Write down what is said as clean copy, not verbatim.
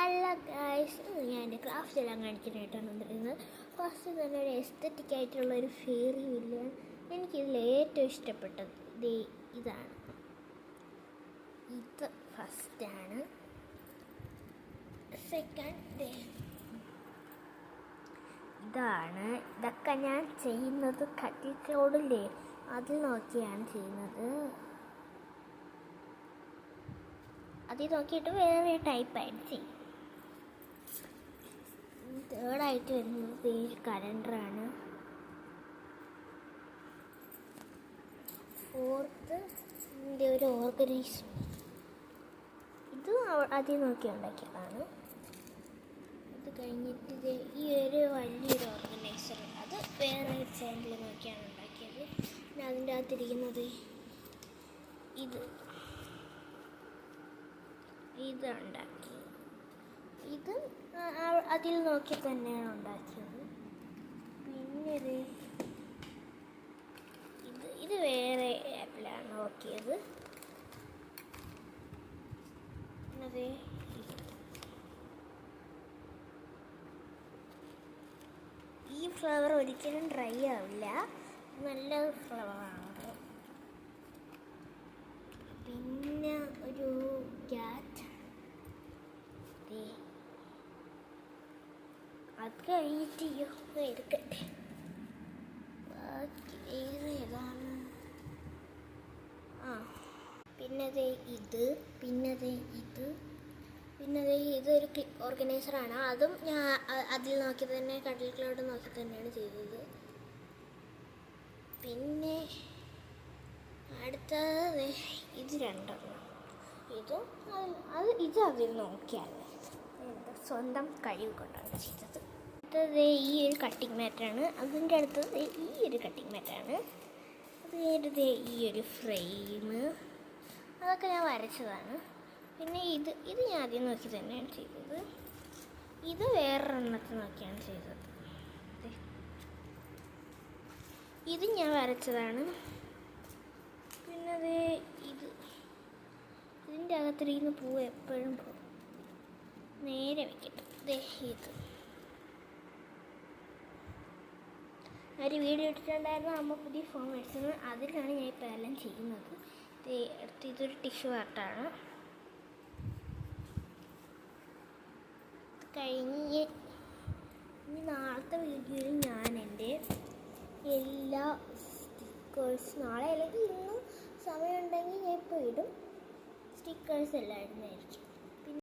Hello guys, ഞാൻ എൻ്റെ craft എല്ലാം കാണിക്കാനായിട്ടാണ് വന്നിരുന്നത്. ഫസ്റ്റ് തന്നെ ഒരു എസ്തറ്റിക് ആയിട്ടുള്ള ഒരു ഫെയറി വില്ലൻ. എനിക്കിതിൽ ഏറ്റവും ഇഷ്ടപ്പെട്ടത് ഇതാണ്. ഇത് ഫസ്റ്റാണ്. സെക്കൻഡ് ഇതാണ്. ഇതൊക്കെ ഞാൻ ചെയ്യുന്നത് കട്ടിലോടില്ലേ, അതിൽ നോക്കിയാണ് ചെയ്യുന്നത്. അതിൽ നോക്കിയിട്ട് വേറെ ടൈപ്പായിട്ട് ചെയ്യും. തേർഡായിട്ട് വരുന്നത് ഈ കലണ്ടറാണ്. ഫോർത്ത് ഇതിൻ്റെ ഒരു ഓർഗനൈസർ. ഇത് അതിൽ നോക്കി ഉണ്ടാക്കിയതാണ്. ഇത് കഴിഞ്ഞിട്ട് ഈ ഒരു വലിയൊരു ഓർഗനൈസർ, അത് വേറെ ചാനലിൽ നോക്കിയാണ് ഉണ്ടാക്കിയത്. പിന്നെ അതിൻ്റെ അകത്തിരിക്കുന്നത് ഇത് ഉണ്ടാക്കി. ഇത് അതിൽ നോക്കി തന്നെയാണ് ഉണ്ടാക്കിയത്. പിന്നെ ഇത് വേറെ ആപ്പിലാണ് നോക്കിയത്. പിന്നെ ഈ ഫ്ലവർ ഒരിക്കലും ഡ്രൈ ആവില്ല, നല്ല ഫ്ലവറാണ്. പിന്നെ ഒരു ക്യാറ്റ്, അത് കഴിഞ്ഞിട്ട് എടുക്കട്ടെ. വേറെ ഏതാണ്? പിന്നെ ഇതൊരു ക്ലിപ്പ് ഓർഗനൈസറാണ്. അതും ഞാൻ അതിൽ നോക്കി തന്നെ, കടലിലോട്ട് നോക്കി തന്നെയാണ് ചെയ്തത്. പിന്നെ അടുത്തത് ഇത് രണ്ടെണ്ണം. ഇത് അതിൽ നോക്കിയാണ് സ്വന്തം കഴിവ് കൊണ്ടാണ് ചെയ്തത്. അടുത്തത് ഈ ഒരു കട്ടിങ് മാറ്റാണ്. അതിൻ്റെ അടുത്തത് ഈ ഒരു കട്ടിങ് മാറ്റാണ്. അത് കഴിഞ്ഞിട്ട് ഈ ഒരു ഫ്രെയിം, അതൊക്കെ ഞാൻ വരച്ചതാണ്. പിന്നെ ഇത് ഞാൻ ആദ്യം നോക്കി തന്നെയാണ് ചെയ്തത്. ഇത് വേറൊരെണ്ണത്തിൽ നോക്കിയാണ് ചെയ്തത്. ഇത് ഞാൻ വരച്ചതാണ്. പിന്നെ ഇതിൻ്റെ അകത്തിരിക്കുന്ന പൂവ് എപ്പോഴും പോകും, നേരെ വയ്ക്കട്ടെ. ഇത് ഒരു വീഡിയോ ഇട്ടിട്ടുണ്ടായിരുന്നു, അമ്മ പുതിയ ഫോൺ മേടിച്ചത്. അതിലാണ് ഞാൻ ഇപ്പോൾ എല്ലാം ചെയ്യുന്നത്. ഇതൊരു ടിഷ്യൂ ആർട്ടാണ്. കഴിഞ്ഞ് ഇനി നാളത്തെ വീഡിയോയിൽ ഞാൻ എൻ്റെ എല്ലാ സ്റ്റിക്കേഴ്സ്, നാളെ അല്ലെങ്കിൽ ഇന്നും സമയമുണ്ടെങ്കിൽ ഞാൻ ഇപ്പോൾ ഇടും. സ്റ്റിക്കേഴ്സ് എല്ലാം ഇടുന്നതായിരിക്കും.